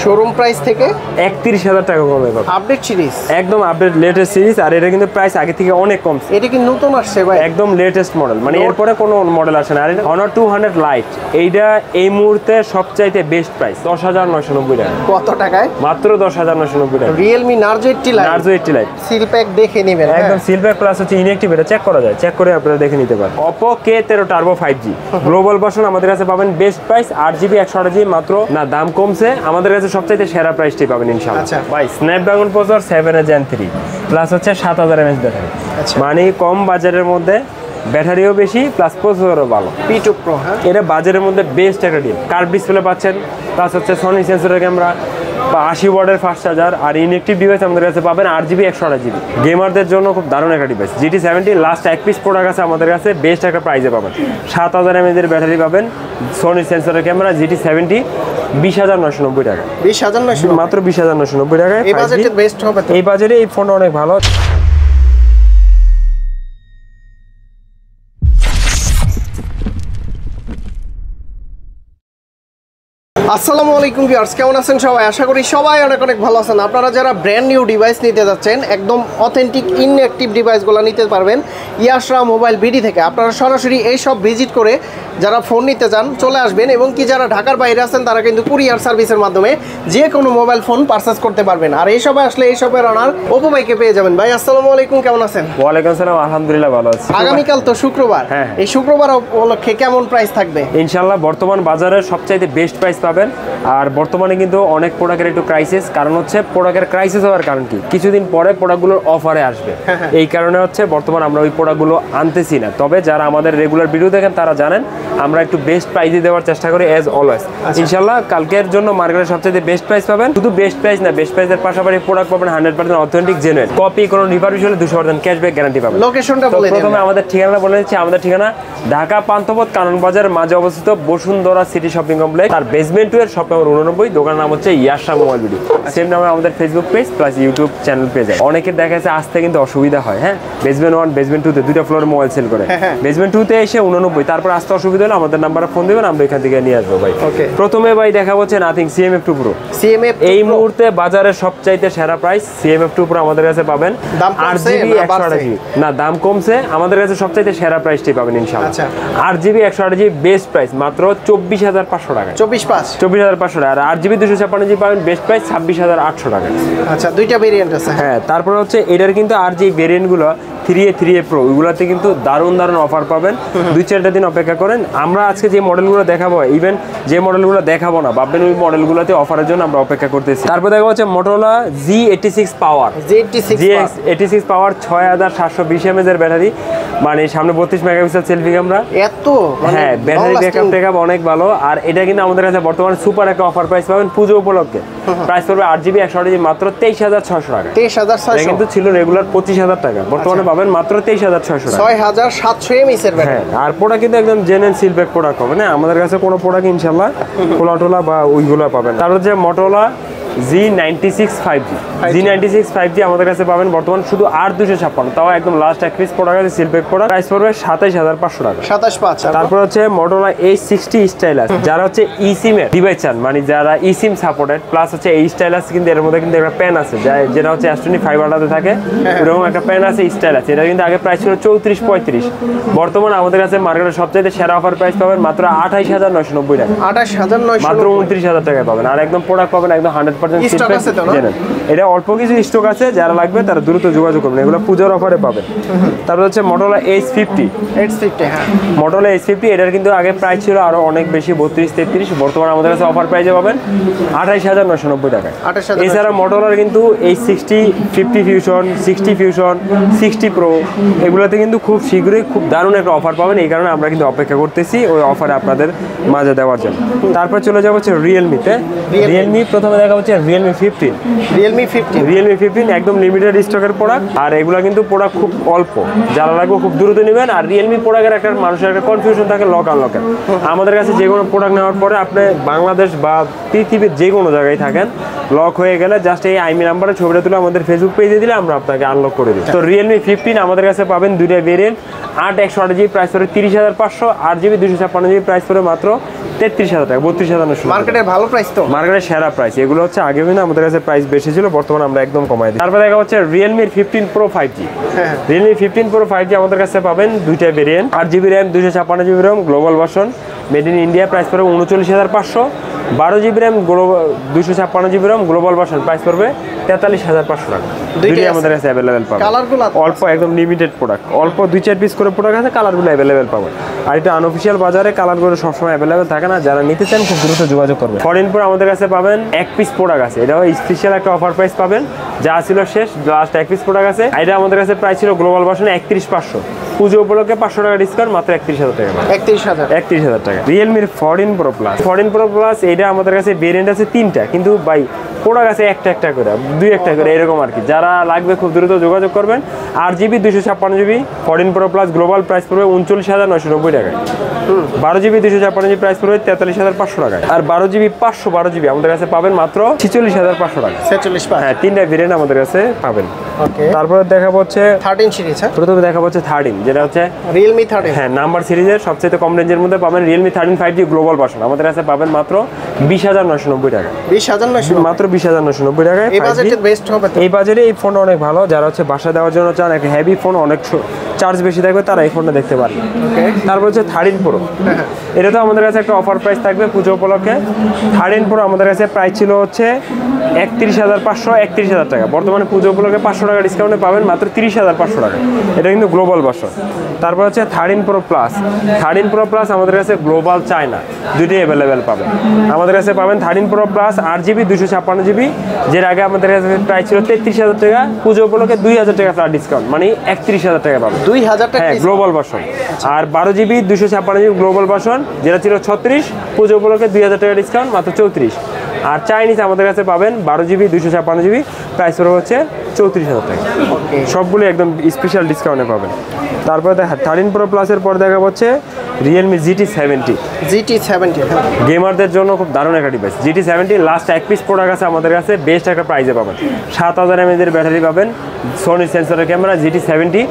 Showroom price থেকে 31,000 টাকা কমে পাবেন। আপডেট সিরিজ, একদম আপডেট লেটেস্ট সিরিজ। আর এটা কিন্তু প্রাইস আগে থেকে অনেক কম। এটা কি নতুন আসছে ভাই? একদম লেটেস্ট মডেল, মানে এরপরে কোনো মডেল আসে না। আর Honor 200 Lite এইটা এই মুহূর্তে সবচাইতে বেস্ট প্রাইস 10,990 টাকা। কত টাকায়? মাত্র 10,990 টাকা। Realme Narzo 80 Lite, Narzo 80 Lite seal pack দেখে নেবেন। একদম সিল প্যাক প্লাস হচ্ছে ইনঅ্যাক্টিভ, এটা চেক করা যায়, চেক করে আপনারা দেখে নিতে পারেন। Oppo K13 Turbo 5G global version আমাদের কাছে পাবেন বেস্ট প্রাইস 8GB 128GB মাত্র। না দাম কমছে, আমাদের কাছে সবচাইতে সেরা প্রাইসটি পাবেন ইনশাআল্লাহ। আচ্ছা ভাই স্ন্যাপড্রাগন প্রসেসর 7 Gen 3 প্লাস হচ্ছে 7000 mAh ব্যাটারি। মানে কম বাজারের মধ্যে ব্যাটারিও বেশি প্লাস প্রসেসরও ভালো। P2 Pro, হ্যাঁ এটা বাজারের মধ্যে বেস্ট একটা ডিল। কার্ভ ডিসপ্লে পাচ্ছেন, প্লাস হচ্ছে সনি সেন্সরের ক্যামেরা বা 80 ওয়াটের ফাস্ট চার্জার। আর ইনঅ্যাক্টিভ ডিভাইস আমাদের কাছে পাবেন 8GB 128GB। গেমারদের জন্য খুব দারুণ একটা ডিভাইস। GT70 লাস্ট এক পিস প্রোডাক্ট আছে আমাদের কাছে, বেস্ট একটা প্রাইসে পাবেন। 7000 mAh এর ব্যাটারি পাবেন, সনি সেন্সরের ক্যামেরা, GT70 20,990 টাকা। 20,990 মাত্র 20,990 টাকায় এই বাজেটে বেস্ট হবে। এই বাজেটে এই ফোনটা অনেক ভালো। আসসালামু আলাইকুম ভিউয়ার্স, কেমন আছেন সবাই? আশা করি সবাই অনেক অনেক ভালো আছেন। আপনারা যারা ব্র্যান্ড নিউ ডিভাইস নিতে যাচ্ছেন, একদম অথেন্টিক ইনঅ্যাক্টিভ ডিভাইসগুলো নিতে পারবেন ইয়াশরা মোবাইল বিডি থেকে। আপনারা সরাসরি এই সব ভিজিট করে যারা ফোন নিতে চান চলে আসবেন, এবং কি যারা ঢাকার বাইরে আছেন তারা কিন্তু কুরিয়ার সার্ভিসের মাধ্যমে যে কোনো মোবাইল ফোন পারচেজ করতে পারবেন। আর এই সবে আসলে এই সবের অনার অপু ভাইকে পেয়ে যাবেন। ভাই আসসালামু আলাইকুম, কেমন আছেন? ওয়ালাইকুম আসসালাম, আলহামদুলিল্লাহ ভালো আছি। আগামীকাল তো শুক্রবার, এই শুক্রবার উপলক্ষে কেমন প্রাইস থাকবে? ইনশাআল্লাহ বর্তমান বাজারে সবচাইতে বেস্ট প্রাইস পাবেন। আর বর্তমানে কিন্তু অনেক প্রোডাক্টের একটু ক্রাইসিস, কারণ হচ্ছে প্রোডাক্টের ক্রাইসিস হওয়ার কারণ কি, কিছুদিন পরে প্রোডাক্টগুলোর অফারে আসবে। এই কারণে হচ্ছে বর্তমান আমরা ওই প্রোডাক্টগুলো আনতেছি না। তবে যারা আমাদের রেগুলার ভিডিও দেখেন তারা জানেন আমরা একটু বেস্ট প্রাইসে দেওয়ার চেষ্টা করি অ্যাজ অলওয়েজ। ইনশাআল্লাহ কালকের জন্য মার্কেটে সবচাইতে বেস্ট প্রাইস পাবেন। শুধু বেস্ট প্রাইস না, বেস্ট প্রাইসের পাশাপাশি প্রোডাক্ট পাবেন 100% অথেন্টিক জেনুইন কপি, কোনো রিফারবিশ হলে 200% ক্যাশব্যাক গ্যারান্টি পাবেন। লোকেশনটা বলে দিন। প্রথমে আমাদের ঠিকানা বলে দিচ্ছি। আমাদের ঠিকানা ঢাকা পান্থপথ কানন বাজার মাঝে অবস্থিত বসুন্ধরা সিটি শপিং কমপ্লেক্স। আর বেসমেন্ট 2 এর শপ নম্বর 89, দোকানের নাম হচ্ছে ইয়াশরা মোবাইল ভিডিও। সেম নামে আমাদের Facebook page plus YouTube channel page. অনেকের দেখা যাচ্ছে আসতে কিন্তু অসুবিধা হয়। হ্যাঁ, বেসমেন্ট 1 বেসমেন্ট 2 তে দুইটা ফ্লোরে মোবাইল সেল করে। বেসমেন্ট 2 তে এসে 89, তারপর আসতে অসুবিধা হলে আমাদের নাম্বারে ফোন দিবেন, আমরা এখান থেকে নিয়ে আসবো ভাই। প্রথমে ভাই দেখা হচ্ছে নাথিং CMF2 Pro। এই মুহূর্তে বাজারে সবচাইতে সেরা প্রাইস CMF2 Pro আমাদের কাছে পাবেন 8GB 128GB। না দাম কমছে, আমাদের কাছে সবচাইতে সেরা প্রাইসটি পাবেন ইনশাআল্লাহ। 8GB 128GB বেস্ট প্রাইস মাত্র 24,500 টাকা। 24,500 টাকা। আর 8GB 256GB পাবেন বেস্ট প্রাইস 26,800 টাকা। আচ্ছা, দুইটা ভেরিয়েন্ট আছে। হ্যাঁ, তারপর হচ্ছে এটার কিন্তু আর যে ভেরিয়েন্টগুলো 3A 3A Pro ওইগুলোতে কিন্তু দারুণ দারুণ অফার পাবেন। 2-4টা দিন অপেক্ষা করেন। আমরা আজকে যে মডেলগুলো দেখাবো, ইভেন যে মডেলগুলো দেখাবো না ভাববেন ওই মডেলগুলোতে অফারের জন্য আমরা অপেক্ষা করতেছি। তারপর দেখা হচ্ছে Motorola Z86 Power। Z86 Power 6720 mAh এর ব্যাটারি, মানে সামনে 32 মেগাপিক্সেল সেলফি ক্যামেরা। এত হ্যাঁ, ব্যাটারি ব্যাকআপ অনেক ভালো। আর এটা কিন্তু আমাদের কাছে বর্তমানে সুপার একটা অফার প্রাইস পাবেন পুজো উপলক্ষে। প্রাইস পড়বে 8GB 128GB মাত্র 23,600 টাকা। 23,600 কিন্তু ছিল রেগুলার 25,000 টাকা, বর্তমানে পাবেন মাত্র 23,600 টাকা। 6,700 mAh এর ব্যাটারি। আর প্রোডাক্ট কিন্তু একদম জেনুইন সিলপ্যাক প্রোডাক্ট হবে না, আমাদের কাছে কোনো প্রোডাক্ট ইনশাআল্লাহ কোলাটোলা বা ওইগুলো পাবেন। তার হচ্ছে Motorola Z96 5G আমাদের কাছে পাবেন বর্তমান শুধু 8,256, তাও একদম লাস্ট এক পিস প্রোডাক্ট আছে সিলপ্যাক প্রোডাক্ট। প্রাইস পড়বে 27,500 টাকা। 27,500। তারপর হচ্ছে Motorola H60 Stylus, যারা হচ্ছে eSIM এর ডিভাইস চান, মানে যারা eSIM সাপোর্টেড, প্লাস হচ্ছে এই Stylus কিন্তু এর মধ্যে কিন্তু একটা পেন আছে যেটা হচ্ছে S25 আলাদা থাকে, এরকম একটা পেন আছে Stylus। এটা কিন্তু আগে প্রাইস ছিল 34-35, বর্তমানে আমাদের কাছে মার্কেটে সবচেয়ে সেরা অফার প্রাইস পাবেন মাত্র 28,990 টাকা। 28,990, মাত্র 29,000 টাকায় পাবেন। আর একদম প্রোডাক্ট পাবেন একদম 100% স্টক আছে তো না? এটা অল্প কিছু স্টক আছে, যারা লাগবে তারা দ্রুত যোগাযোগ করবেন, এগুলো পূজার অফারে পাবেন। তারপর হচ্ছে Motorola H50। হ্যাঁ, Motorola H50 এটার কিন্তু আগে প্রাইস ছিল আরো অনেক বেশি 32-33, বর্তমানে আমাদের কাছে অফার প্রাইসে পাবেন 28,990 টাকায়। এছাড়া Motorola কিন্তু H60 50 Fusion, 60 Fusion, 60 Pro এগুলোতে কিন্তু খুব শীঘ্রই খুব দারুণ একটা অফার পাবেন। এই কারণে আমরা কিন্তু অপেক্ষা করতেছি ওই অফারে আপনাদের মাঝে দেওয়ার জন্য। তারপর চলে যাবো হচ্ছে রিয়েলমিতে। রিয়েলমি প্রথমে দেখা হচ্ছে Realme 15 একদম লিমিটেড স্টকের প্রোডাক্ট। আর এগুলো কিন্তু প্রোডাক্ট খুব অল্প, যারা লাগবে খুব দ্রুত নেবেন। আর রিয়েলমি প্রোডাক্টের একটা মানুষের একটা কনফিউশন থাকে লক আনলকের। আমাদের কাছে যে কোনো প্রোডাক্ট নেওয়ার পরে আপনি বাংলাদেশ বা পৃথিবীর যে কোনো জায়গায় থাকেন, লক হয়ে গেলে জাস্ট এই আইমি নাম্বারে ছবিটা তুলে আমাদের ফেসবুক পেজে দিলে আমরা আপনাকে আনলক করে দিই। তো Realme 15 আমাদের কাছে পাবেন দুইটা ভেরিয়েন্ট। 8 128GB প্রাইস পড়ে 30,500, 8GB 256GB প্রাইস পড়ে মাত্র 33,000 টাকা, 32,900 মার্কেটের ভালো প্রাইস তো। মার্কেটের সেরা প্রাইস এগুলো হচ্ছে। আগে কিন্তু আমাদের কাছে প্রাইস বেশি ছিল, বর্তমানে আমরা একদম কমাই দিই। তারপর দেখা হচ্ছে Realme 15 Pro 5G। হ্যাঁ। Realme 15 Pro 5G আমাদের কাছে পাবেন দুইটা variant, 8GB RAM 256GB ROM global version, made in India, price পড়বে 39,500। 12GB RAM 256GB ROM global version, price পড়বে 43,500 টাকা। দুইটাই আমাদের কাছে অ্যাভেলেবেল পাবেন। কালারগুলো অল্প একদম লিমিটেড প্রোডাক্ট, অল্প 2-4 পিস করে প্রোডাক্ট আছে, কালারগুলো অ্যাভেলেবেল পাবেন। আর এটা আনঅফিসিয়াল বাজারে কালারগুলো সবসময় অ্যাভেলেবেল থাকে না, যারা নিতে চান খুব দ্রুত যোগাযোগ করবেন। 14 Pro আমাদের কাছে পাবেন এক পিস প্রোডাক্ট আছে, এটাও স্পেশাল একটা অফার প্রাইস পাবেন, যা ছিল শেষ, লাস্ট এক পিস প্রোডাক্ট আছে। এটা আমাদের কাছে প্রাইস ছিল গ্লোবাল ভার্সনে 31,500, পুজো উপলক্ষে 500 টাকা ডিসকাউন্ট, মাত্র 31,000 টাকা। 31,000 টাকা। Realme 14 Pro Plus, 14 Pro Plus এটা আমাদের কাছে ভেরিয়েন্ট আছে 3টা, কিন্তু ভাই প্রোডাক্ট আছে একটা করে, 2-1টা করে এরকম আর কি। যারা লাগবে খুব দ্রুত যোগাযোগ করবেন। 8GB 256GB 14 Pro Plus global price পড়বে 39,990 টাকায়। 12GB 256GB প্রাইস পড়বে 43,500 টাকায়। আর 12GB 512GB আমাদের কাছে পাবেন মাত্র 46,500 টাকা। 46,500। হ্যাঁ, 3টা ভেরিয়েন্ট আমাদের কাছে পাবেন। ওকে। তারপরে দেখাবো হচ্ছে 13 সিরিজ। হ্যাঁ, প্রথমে দেখাবো হচ্ছে 13, যেটা হচ্ছে Realme 13। হ্যাঁ নাম্বার সিরিজের সবচেয়ে কম রেঞ্জের মধ্যে পাবেন Realme 13 5G গ্লোবাল ভার্সন, আমাদের কাছে পাবেন মাত্র 20,990 টাকা। 20,990 মাত্র 20,990 টাকায়। এই বাজেটে বেস্ট হবে তো। এই বাজারে এই ফোনটা অনেক ভালো, যারা হচ্ছে বাসা দেওয়ার জন্য চান, একটা হেভি ফোন, অনেক চার্জ বেশি থাকবে, তারা এই ফোনটা দেখতে পারবে। ওকে। তারপর হচ্ছে 13 Pro, এটা তো আমাদের কাছে একটা অফার প্রাইস থাকবে পুজো উপলক্ষে। 13 Pro আমাদের কাছে প্রাইস ছিল হচ্ছে 31,500, 31,000 টাকা, বর্তমানে পুজো উপলক্ষে 500 টাকা ডিসকাউন্টে পাবেন মাত্র 30,500 টাকা। এটা কিন্তু গ্লোবাল ভার্সন। তারপর হচ্ছে 13 Pro Plus, 13 Pro Plus আমাদের কাছে গ্লোবাল চায়না, দুটোই অ্যাভেলেবেল পাবেন। আমাদের কাছে পাবেন 13 Pro Plus 8GB 256GB, যের আগে আমাদের কাছে প্রাইস ছিল 33,000 টাকা, পুজো উপলক্ষে 2,000 টাকা ফ্ল্যাট ডিসকাউন্ট, মানে 31,000 টাকা পাবেন। 2,000 টাকা হ্যাঁ, গ্লোবাল ভার্সন। আর 12GB 256GB গ্লোবাল ভার্সন, যেটা ছিল 36, পুজো উপলক্ষে 2,000 টাকা ডিসকাউন্ট, মাত্র 34। আর চাইনিজ আমাদের কাছে পাবেন 12GB 256GB, প্রাইস হচ্ছে 34,000 টাকা। সবগুলো একদম স্পেশাল ডিসকাউন্টে পাবেন। তারপরে 13 Pro Plus-এর পর দেখা হচ্ছে Realme GT70। GT70 গেমারদের জন্য খুব দারুণ একটা ডিভাইস। GT70 লাস্ট এক পিস প্রোডাক্ট আছে আমাদের কাছে, বেস্ট একটা প্রাইসে পাবেন। 7,000 mAh এর ব্যাটারি পাবেন, সোনি সেন্সরের ক্যামেরা, GT70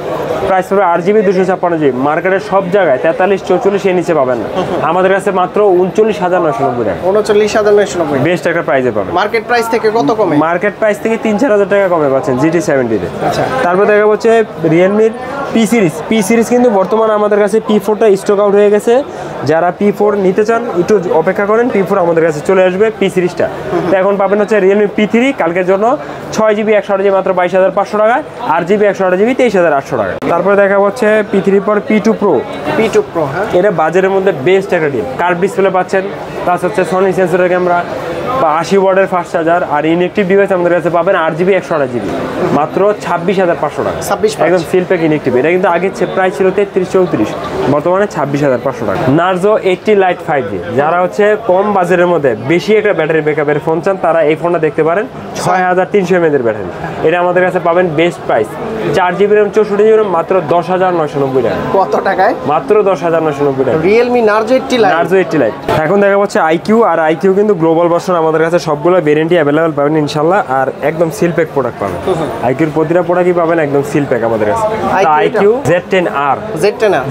প্রাইস পড়বে 8GB 256GB। মার্কেটের সব জায়গায় 43-44 এর নিচে পাবেন না, আমাদের কাছে মাত্র 39,990 টাকা। 39,990 বেস্ট একটা প্রাইসে পাবেন। মার্কেট প্রাইস থেকে কত কমে? মার্কেট প্রাইস থেকে 3-4 হাজার টাকা কমে পাচ্ছেন GT70 তে। আচ্ছা। তারপর দেখা হচ্ছে Realme P সিরিজ কিন্তু বর্তমানে আমাদের কাছে P4টা স্টক আউট হয়ে গেছে। যারা P4 নিতে চান একটু অপেক্ষা করেন, P4 আমাদের কাছে চলে আসবে P সিরিজটা। তো এখন পাবেন হচ্ছে Realme P3 কালকের জন্য 6GB 128GB মাত্র 22,500 টাকা, 8GB 128GB 23,800 টাকা। তারপরে দেখা হচ্ছে P3 পর P2 Pro। হ্যাঁ, এটা বাজারের মধ্যে বেস্ট একটা ডিল। কার্ভ ডিসপ্লে পাচ্ছেন, প্লাস হচ্ছে সোনি সেন্সরের ক্যামেরা, বা 80 ওয়াটের ফাস্ট চার্জার, আর ইনেকটিভ ডিভাইস আমাদের কাছে পাবেন 8GB 128GB মাত্র 26,500 টাকা। 26,500 একদম সিলপ্যাক ইনেকটিভ। এটা কিন্তু আগে প্রাইস ছিল 33-34, বর্তমানে 26,500 টাকা। নার্জো 80 Lite 5G, যারা হচ্ছে কম বাজেটের মধ্যে বেশি একটা ব্যাটারি ব্যাকআপের ফোন চান, তারা এই ফোনটা দেখতে পারেন। 6,300 mAh এর ব্যাটারি, এটা আমাদের কাছে পাবেন best price. 4GB RAM 64GB RAM মাত্র 10,990 টাকা। কত টাকায়? মাত্র 10,990 টাকা। Realme Narzo 80 Lite। Narzo 80 Lite। এখন দেখা হচ্ছে IQ, আর IQ কিন্তু গ্লোবাল ভার্সন আমাদের কাছে সবগুলো ভেরিয়েন্টই অ্যাভেলেবেল পাবেন ইনশাল্লাহ, আর একদম সিল প্যাক প্রোডাক্ট পাবেন। IQ-র প্রতিটা প্রোডাক্টই পাবেন একদম সিল প্যাক আমাদের কাছে। IQ Z10R,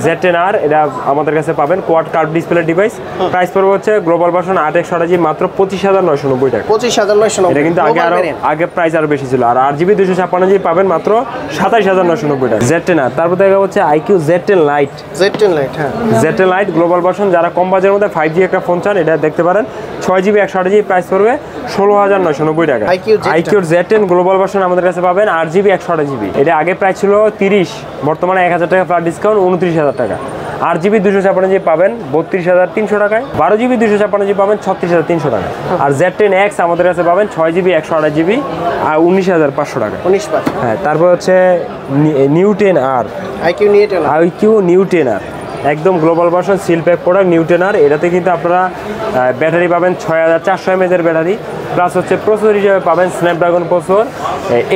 Z10R এটা আমাদের কাছে পাবেন quad curve display device. Price পড়বে হচ্ছে গ্লোবাল ভার্সন 8/128GB মাত্র 25,990 টাকা। 25,990। এটা কিন্তু আগে প্রাইস আরো বেশি ছিল। আর 8GB 256GB পাবেন মাত্র 27,990 টাকা। Z10R। তারপর দেখা হচ্ছে IQ Z10 Lite। হ্যাঁ, Z10 Lite গ্লোবাল ভার্সন, যারা কম বাজেটের মধ্যে 5G একটা ফোন চান, এটা দেখতে পারেন। 6GB 128GB প্রাইস পড়বে 16,990 টাকা। IQ Z10 গ্লোবাল ভার্সন আমাদের কাছে পাবেন 8GB 128GB। এটা আগে প্রাইস ছিল 30, বর্তমানে 1,000 টাকা ফ্ল্যাট ডিসকাউন্ট 29,000 টাকা। 8GB 256GB পাবেন 32,300 টাকায়। 12GB 256GB পাবেন 36,300 টাকা। আর Z10X আমাদের কাছে পাবেন 6GB 128GB আর 19,500 টাকা। 19,500। হ্যাঁ, তারপর হচ্ছে New 10R। IQ New 10R একদম global version seal pack product New 10R। এটাতে কিন্তু আপনারা ব্যাটারি পাবেন 6,400 mAh এর ব্যাটারি, প্লাস হচ্ছে প্রসেসর হিসেবে পাবেন Snapdragon processor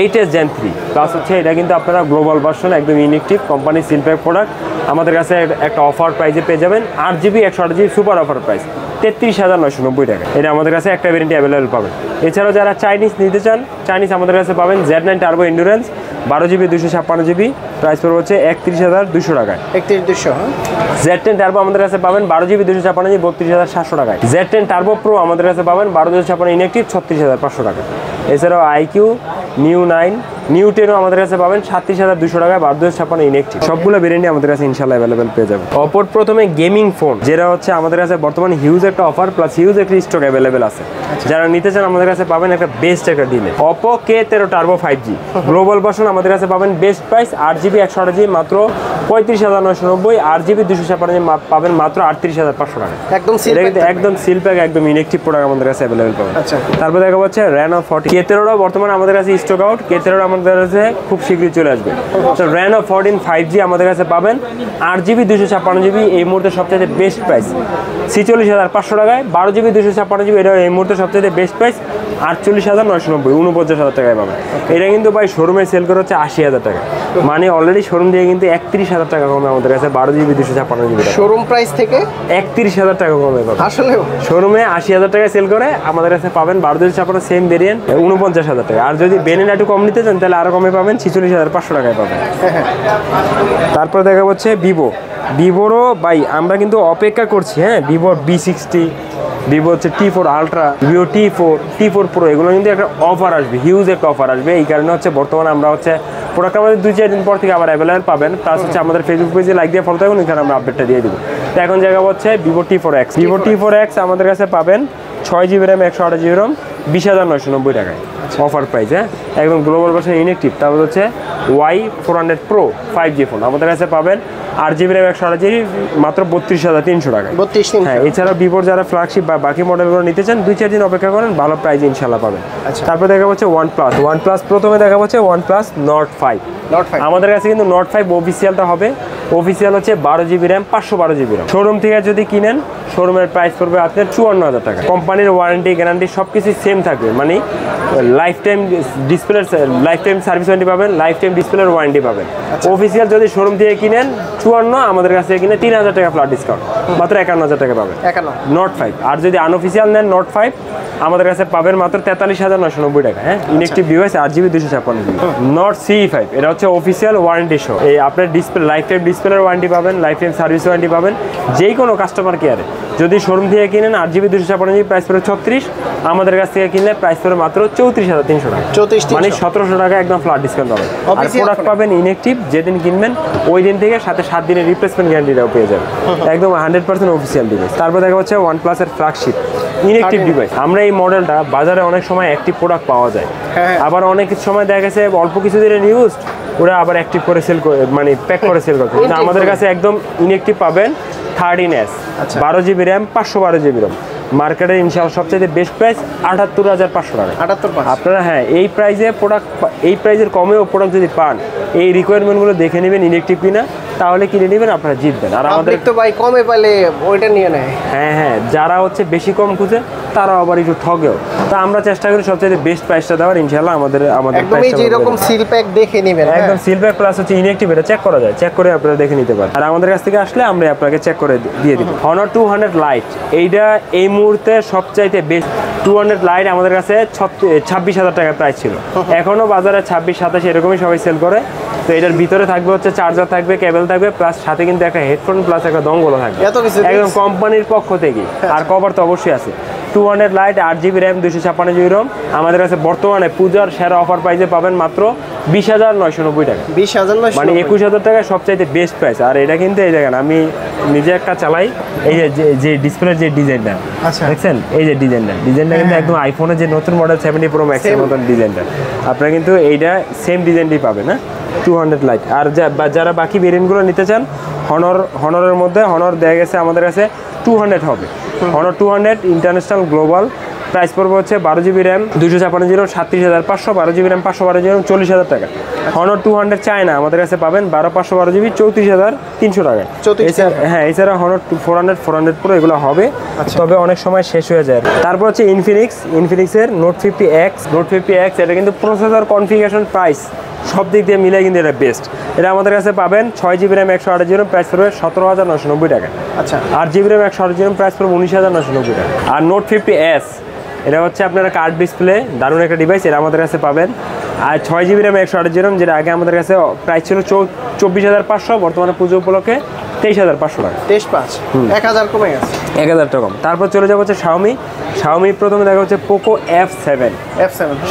8s Gen 3, plus হচ্ছে এটা কিন্তু আপনারা গ্লোবাল ভার্সন একদম inactive company seal pack product. আমাদের কাছে একটা অফার প্রাইসে পেয়ে যাবেন 8GB 128GB super offer price 33,990 টাকা। এটা আমাদের কাছে একটা ভেরিয়েন্ট অ্যাভেলেবেল পাবেন। এছাড়াও যারা চাইনিজ নিতে চান, চাইনিজ আমাদের কাছে পাবেন Z9 turbo endurance 12GB 256GB, price পড়বে হচ্ছে 31,200 টাকায়। 31,200। Z10 টার্বো আমাদের কাছে পাবেন 12GB 256GB 32,700 টাকায়। Z10 টার্বো প্রো আমাদের কাছে পাবেন 12,256 ইনঅ্যাকটিভ 36,500 টাকা। এছাড়াও আইকিউ নিউ 9 নিউ 10ও আমাদের কাছে পাবেন 37,200 টাকায় 12,256 ইনঅ্যাকটিভ। সবগুলো ভেরিয়েন্টই আমাদের কাছে ইনশাআল্লাহ অ্যাভেলেবেল পেয়ে যাবেন। অপর প্রথমে গেমিং ফোন, যেটা হচ্ছে আমাদের কাছে বর্তমানে হিউজ একটা অফার প্লাস হিউজ একটা স্টক অ্যাভেলেবেল আছে। যারা নিতে চান আমাদের কাছে পাবেন একটা বেস্ট একটা delay. Oppo K13 turbo 5G global version আমাদের কাছে পাবেন বেস্ট প্রাইস 8GB 128GB মাত্র 35,990, 8GB 256GB পাবেন মাত্র 38,500 টাকা। একদম সিল এটা কিন্তু একদম সিল প্যাক, একদম ইনঅ্যাকটিভ প্রোডাক্ট আমাদের কাছে অ্যাভেলেবেল পাবেন। আচ্ছা, তারপর দেখা যাচ্ছে Reno 40 K13ও বর্তমানে আমাদের কাছে স্টক আউট। K13 আমাদের কাছে খুব শীঘ্রই চলে আসবে। তো Reno 14 5G আমাদের কাছে পাবেন 8GB 256GB এই মুহূর্তে সবচেয়ে বেস্ট প্রাইস 46,500 টাকায়। 12GB 256GB এটা এই মুহূর্তে সবচেয়ে বেস্ট প্রাইস 48,990, 49,000 টাকায় পাবেন। এটা কিন্তু ভাই শোরুমে সেল করে হচ্ছে 80,000 টাকা, মানে অলরেডি শোরুম দিয়ে কিন্তু 31,000 টাকা কমে আমাদের কাছে 12GB 256GB শোরুম প্রাইস থেকে 31,000 টাকা কমে পাবেন। আসলে শোরুমে 80,000 টাকায় সেল করে আমাদের কাছে পাবেন 12,256 সেম ভেরিয়েন্ট 49,000 টাকা। আর যদি বেনিন একটু কম নিতে চান তাহলে আরো কমে পাবেন 46,500 টাকায় পাবেন। তারপর দেখা হচ্ছে ভিভোরও ভাই আমরা কিন্তু অপেক্ষা করছি। হ্যাঁ, ভিভোর V60, ভিভো হচ্ছে T4 ultra, Vivo T4 pro, এগুলো কিন্তু একটা অফার আসবে, হিউজ একটা অফার আসবে। এই কারণে হচ্ছে বর্তমানে আমরা হচ্ছে প্রোডাক্ট আমাদের 2-4 দিন পর থেকে আবার অ্যাভেলেবেল পাবেন। প্লাস হচ্ছে আমাদের ফেসবুক পেজে লাইক দিয়ে ফলো থাকুন, এখানে আমরা আপডেটটা দিয়ে দিব। তো এখন জায়গা হচ্ছে ভিভো T4X আমাদের কাছে পাবেন 6GB RAM 128GB ROM 20,990 টাকায় অফার প্রাইস। হ্যাঁ, একদম গ্লোবাল ভার্সন ইনঅ্যাকটিভ। তারপর হচ্ছে Y400 Pro 5G ফোন আমাদের কাছে পাবেন 8GB RAM 128GB মাত্র 32,300 টাকায়। 32,300। হ্যাঁ, এছাড়াও ভিভোর যারা ফ্ল্যাগশিপ বা বাকি মডেলগুলো নিতে চান 2-4 দিন অপেক্ষা করেন, ভালো প্রাইস ইনশাল্লাহ পাবেন। তারপর দেখা হচ্ছে OnePlus প্রথমে দেখা হচ্ছে OnePlus Nord 5। আমাদের কাছে কিন্তু Nord 5 অফিসিয়ালটা হবে, অফিসিয়াল হচ্ছে 12GB RAM 512GB RAM। Showroom থেকে যদি কিনেন শোরুমের প্রাইস পড়বে আপনার 54,000 টাকা। কোম্পানির ওয়ারেন্টি গ্যারান্টি সব কিছু সেম থাকবে, মানে লাইফ টাইম ডিসপ্লের লাইফ টাইম সার্ভিস ওয়ারেন্টি পাবেন, লাইফ টাইম ডিসপ্লের ওয়ারেন্টি পাবেন। অফিসিয়াল যদি শোরুম থেকে কিনেন 54, আমাদের কাছে কিনে 3,000 টাকা ফ্ল্যাট ডিসকাউন্ট, মাত্র 51,000 টাকা পাবেন Nord 5। আর যদি আনঅফিসিয়াল নেন Nord 5 আমাদের কাছে পাবেন মাত্র 43,990 টাকা। হ্যাঁ, inactive device 8GB 256GB। Nord CE5 এটা হচ্ছে অফিসিয়াল ওয়ারেন্টি সহ, এই আপনার ডিসপ্লে লাইফ টাইম ডিসপ্লের ওয়ারেন্টি পাবেন, লাইফ টাইম সার্ভিস ওয়ারেন্টি পাবেন যে কোনো কাস্টমার কেয়ারে। যদি শোরুম থেকে কিনেন 8GB 256GB প্রাইস পড়ে 36, আমাদের কাছ থেকে কিনলে প্রাইস পড়ে মাত্র 34,300 টাকা, মানে 1700 টাকা একদম ফ্ল্যাট ডিসকাউন্ট পাবেন। আর প্রোডাক্ট পাবেন ইনঅ্যাকটিভ, যেদিন কিনবেন ওই দিন থেকে সাথে 7 দিনের রিপ্লেসমেন্ট গ্যারান্টিটাও পেয়ে যাবেন, একদম 100% অফিসিয়াল ডিভাইস। তারপর দেখা হচ্ছে OnePlus এর ফ্ল্যাগশিপ ইনঅ্যাকটিভ ডিভাইস। আমরা এই মডেলটা বাজারে অনেক সময় অ্যাক্টিভ প্রোডাক্ট পাওয়া যায়, আবার অনেক সময় দেখা গেছে অল্প কিছু দিনের ইউজ ওরা আবার অ্যাক্টিভ করে সেল করে, মানে প্যাক করে সেল করতে। কিন্তু আমাদের কাছে একদম ইনঅ্যাক্টিভ পাবেন 13S 12GB RAM 512GB ROM। মার্কেটের ইনশাআল্লাহ সবচেয়ে বেস্ট প্রাইস 78,500 টাকা। আপনারা হ্যাঁ এই প্রাইসে প্রোডাক্ট, এই প্রাইসের কমেও প্রোডাক্ট যদি পান, এই রিকোয়ারমেন্টগুলো দেখে নেবেন ইনঅ্যাকটিভ কিনা, তাহলে কিনে নেবেন, আপনারা জিতবেন। আর আমাদের তো ভাই কমে পাইলে ওইটা নিয়ে নেয়। হ্যাঁ, যারা হচ্ছে বেশি কম খুঁজে তারা আবার একটু ঠগেও, তা আমরা চেষ্টা করি সবচেয়ে বেস্ট প্রাইসটা দেওয়ার ইনশাআল্লাহ। আমাদের একদমই যেরকম সিল প্যাক দেখে নেবেন, একদম সিল প্যাক প্লাস হচ্ছে ইনঅ্যাকটিভ, এটা চেক করা যায়, চেক করে আপনারা দেখে নিতে পারেন। আর আমাদের কাছ থেকে আসলে আমরা আপনাকে চেক করে দিয়ে দিব। Honor 200 Lite এইটা এই মুহূর্তে সবচাইতে বেস্ট। 200 Lite আমাদের কাছে 26,000 টাকা প্রাইস ছিল, এখনো বাজারে 26-27 এরকমই সবাই সেল করে। তো এটার ভিতরে থাকবে হচ্ছে চার্জার থাকবে, কেবল থাকবে, প্লাস সাথে কিন্তু একটা হেডফোন প্লাস একটা দঙ্গলও থাকবে, একদম কোম্পানির পক্ষ থেকে। আর কভার তো অবশ্যই আছে। 200 Lite 8GB RAM 256GB ROM আমাদের কাছে বর্তমানে পূজার সেরা অফার প্রাইসে পাবেন মাত্র 20,990 টাকা, 20,990, মানে 21,000 টাকা সবচাইতে বেস্ট প্রাইস। আর এটা কিন্তু এই দেখেন আমি নিজে একটা চালাই, এই যে ডিসপ্লের যে ডিজাইনটা দেখছেন, এই যে ডিজাইনটা কিন্তু একদম আইফোনের যে নতুন মডেল 70 Pro Max এর মতন ডিজাইনটা, আপনারা কিন্তু এইটা সেম ডিজাইনটাই পাবেন। হ্যাঁ, 200 Lite। আর যারা বাকি ভেরিয়েন্টগুলো নিতে চান হনরের মধ্যে হনর দেখা গেছে আমাদের কাছে 200 হবে। Honor 200 ইন্টারন্যাশনাল গ্লোবাল প্রাইস পড়বে হচ্ছে 12GB RAM 256GB ROM 37,500, 12GB RAM 512GB ROM 40,000 টাকা। Honor 200 চায়না আমাদের কাছে পাবেন 12/512GB 34,300 টাকায়। হ্যাঁ, এছাড়া Honor 400 Pro এগুলো হবে, তবে অনেক সময় শেষ হয়ে যায়। তারপর হচ্ছে ইনফিনিক্সের Note 50X এটা কিন্তু প্রসেসর কনফিগারেশন প্রাইস সব দিক দিয়ে মিলে কিন্তু এটা বেস্ট। এটা আমাদের কাছে পাবেন 6GB RAM 128GB ROM price পড়বে 17,990 টাকা। 8GB RAM 128GB ROM price পড়বে 19,990 টাকা। আর Note 50S এটা হচ্ছে আপনারা কার্ড ডিসপ্লে, দারুণ একটা ডিভাইস। এটা আমাদের কাছে পাবেন আর 6 GB RAM 128 RAM, যেটা আগে আমাদের কাছে প্রাইস ছিল 24,500, বর্তমানে পুজো উপলক্ষে 23,500 টাকা। 23,500, 1000 কমে গেছে। 1000 টাকা কম। তারপর চলে যাবো হচ্ছে শাওমি প্রথমে দেখা হচ্ছে পোকো F7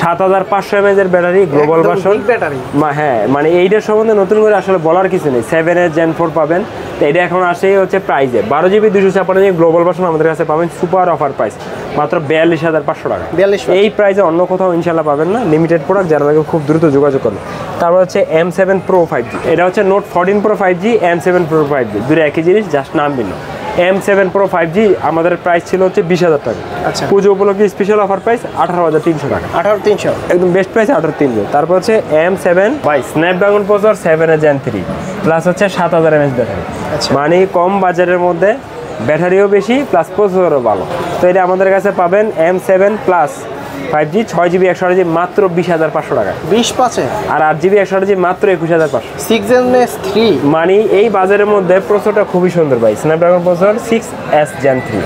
7500 mAh এর ব্যাটারি, গ্লোবাল ভার্সন ব্যাটারি। হ্যাঁ, মানে এইটার সম্বন্ধে নতুন করে আসলে বলার কিছু নেই। 7 এর Gen 4 পাবেন, তো এটা এখন আসেই হচ্ছে প্রাইসে 12GB 256GB গ্লোবাল ভার্সন আমাদের কাছে পাবেন সুপার অফার প্রাইস মাত্র 42,500 টাকা। 42,500 এই প্রাইসে অন্য কোথাও ইনশাল্লাহ পাবেন না, লিমিটেড প্রোডাক্ট, যারা লাগে খুব দ্রুত যোগাযোগ করুন। তারপর হচ্ছে M7 Pro 5G, এটা হচ্ছে Note 14 Pro 5G, M7 Pro 5G দুটো একই জিনিস, জাস্ট নাম ভিন্ন। M7 Pro 5G আমাদের প্রাইস ছিল হচ্ছে 20,000 টাকা। আচ্ছা, পুজো উপলক্ষে স্পেশাল অফার প্রাইস 18,300 টাকা। 18,300 একদম বেস্ট প্রাইস 18,300। তারপর হচ্ছে M7 বাই স্ন্যাপড্রাগন প্রসেসর 7 এর Gen 3 প্লাস হচ্ছে 7000 mAh ব্যাটারি। মানে কম বাজারের মধ্যে ব্যাটারিও বেশি প্লাস প্রসেসরও ভালো। তো এটা আমাদের কাছে পাবেন M7 plus 5G 6GB 128GB মাত্র 20,500 টাকা। 20,500 আর 8GB 128GB মাত্র 21,500। 6S 3 মানে এই বাজারের মধ্যে প্রসেসরটা খুবই সুন্দর ভাই, স্ন্যাপড্রাগন প্রসেসর 6S Gen 3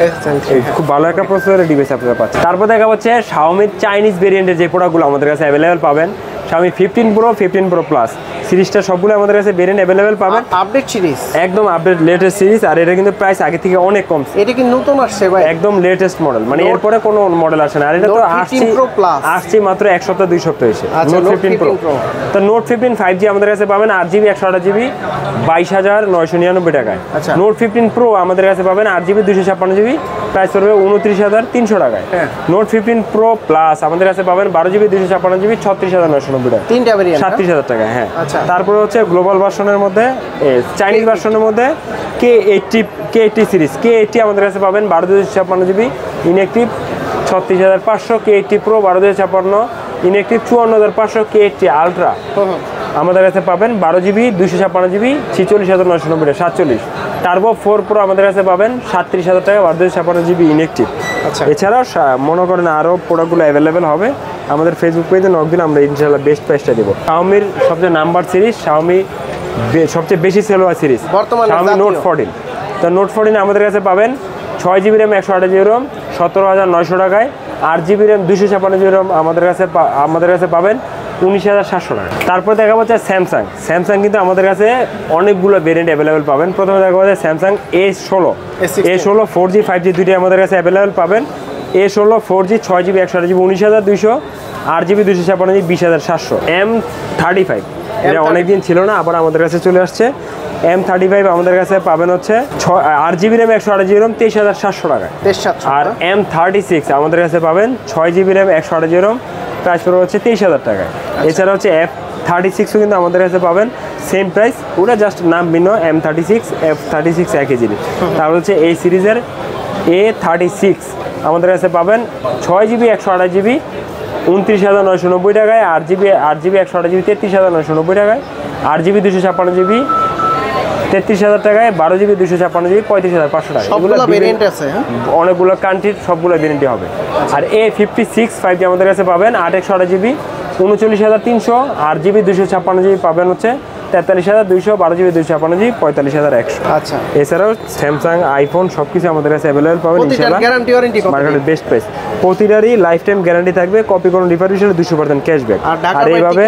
খুব ভালো একটা প্রসেসরের ডিভাইস আপনারা পাচ্ছেন। তারপর দেখা হচ্ছে শাওমির চাইনিজ ভেরিয়েন্টের যে প্রোডাক্টগুলো আমাদের কাছে অ্যাভেলেবেল পাবেন, শাওমি 15 Pro 15 Pro প্লাস সিরিজটা সবগুলো আমাদের কাছে ভেরিয়েন্ট অ্যাভেলেবেল পাবেন। আপডেট সিরিজ, একদম আপডেট লেটেস্ট সিরিজ। আর এটা কিন্তু প্রাইস আগে থেকে অনেক কম। এটা কি নতুন আসছে ভাই? একদম লেটেস্ট মডেল, মানে এরপরে কোনো মডেল আসে না। আর এটা তো আসছে মাত্র 1 সপ্তাহ 2 সপ্তাহ এসে Note 15 Pro। তো Note 15 5G আমাদের কাছে পাবেন 8GB 128GB 22,999 টাকায়। Note 15 Pro আমাদের কাছে পাবেন 8GB 256GB, প্রাইস পড়বে 29,300 টাকায়। Note 15 Pro প্লাস আমাদের কাছে পাবেন 12GB 256GB 36,990 টাকা। তিনটা ভেরিয়েন্ট 37,000 টাকা। হ্যাঁ, আচ্ছা। তারপরে হচ্ছে গ্লোবাল ভার্সনের মধ্যে চাইনিজ ভার্সনের মধ্যে K80 সিরিজ, K80 আমাদের কাছে পাবেন 12,256GB inactive 36,500, K80 Pro 12,256 inactive 54,500, K80 ultra আমাদের কাছে পাবেন 12GB 256GB 46,990 টাকা 47। টার্বো 4 Pro আমাদের কাছে পাবেন 37,000 টাকা 12,256GB ইনঅ্যাক্টিভ। এছাড়াও মনে করেন আরও প্রোডাক্টগুলো অ্যাভেলেবেল হবে। আমাদের ফেসবুক পেজে নক দিন, আমরা ইনশাআল্লাহ বেস্ট প্রাইসটা দেবো। শাওমির সবচেয়ে নাম্বার সিরিজ, শাওমি সবচেয়ে বেশি সেল হওয়া সিরিজ শাওমি Note 14। তো Note 14 আমাদের কাছে পাবেন 6GB RAM 128GB RAM 17,900 টাকায়, 8GB RAM 256GB RAM আমাদের কাছে পাবেন 19,700 টাকা। তারপর দেখা যাচ্ছে স্যামসাং কিন্তু আমাদের কাছে অনেকগুলো ভেরিয়েন্ট অ্যাভেলেবেল পাবেন। প্রথমে দেখা যাচ্ছে স্যামসাং A16 4G 5G দুইটাই আমাদের কাছে অ্যাভেলেবেল পাবেন। A16 4G 6GB 128GB 19,200, 8GB 256GB 20,700। M35 এটা অনেকদিন ছিল না, আবার আমাদের কাছে চলে আসছে। M35 আমাদের কাছে পাবেন হচ্ছে 8GB RAM 128GB RAM 23,700 টাকা। আর M36 আমাদের কাছে পাবেন 6GB RAM 128GB RAM, price পড়বে হচ্ছে 23,000 টাকায়। এছাড়া হচ্ছে F36 কিন্তু আমাদের কাছে পাবেন সেম প্রাইস, ওটা জাস্ট নাম ভিন্ন। F36 একই জিনিস। তারপর হচ্ছে এই সিরিজের A36 আমাদের কাছে পাবেন 6GB 128GB 29,990 টাকায়, 8GB 128GB 33,990 টাকায়, 8GB 256GB 33,000 টাকায়, 12GB 256GB 35,500 টাকা। অনেকগুলো কান্ট্রির সবগুলো ভেরিয়েন্টই হবে। আর A56 5G আমাদের কাছে পাবেন 8/128GB 39,300, 8GB 256GB পাবেন হচ্ছে 43,200, 12GB 256GB 45,100। আচ্ছা, এছাড়াও স্যামসাং, আইফোন সবকিছু আমাদের কাছে অ্যাভেলেবল পাবেন ইনশাআল্লাহ। মার্কেটের বেস্ট প্রাইস, প্রতিটারই লাইফ টাইম গ্যারান্টি থাকবে। কপি কোনো রিফার্বিশ হলে 200% ক্যাশব্যাক। আর এইভাবে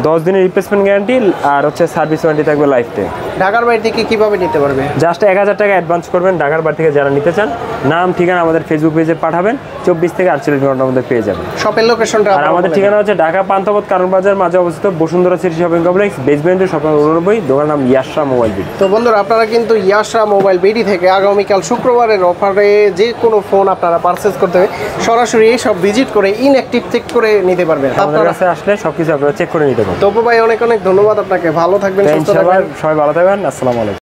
10 দিনের রিপ্লেসমেন্ট গ্যারান্টি আর হচ্ছে সার্ভিস ওয়ারেন্টি থাকবে লাইফ টাইম। ঢাকার বাইরে থেকে কিভাবে নিতে পারবে? জাস্ট 1000 টাকা অ্যাডভান্স করবেন। ঢাকার বাইরে থেকে যারা নিতে চান, নাম ঠিকানা আমাদের ফেসবুক পেজে পাঠাবেন, 24 থেকে 48 ঘন্টার মধ্যে পেয়ে যাবেন। শপের লোকেশনটা আর আমাদের ঠিকানা হচ্ছে ঢাকা পান্থপথ কারণ বাজার মাঝে অবস্থিত বসুন্ধরা সিটি শপিং কমপ্লেক্স, বেসমেন্টে শপ নম্বর 89, দোকান নাম ইয়াশরা মোবাইল বিডি। তো বন্ধুরা, আপনারা কিন্তু ইয়াশরা মোবাইল বিডি থেকে আগামীকাল শুক্রবারের অফারে যে কোনো ফোন আপনারা পারচেজ করতে হবে, সরাসরি এই সব ভিজিট করে ইনঅ্যাক্টিভ চেক করে নিতে পারবেন। আপনার কাছে আসলে সবকিছু আপনারা চেক করে নিতে পারবেন। তো ভাই অনেক অনেক ধন্যবাদ আপনাকে, ভালো থাকবেন, সুস্থ থাকবেন, সবাই ভালো থাকবেন। আসসালামু আলাইকুম।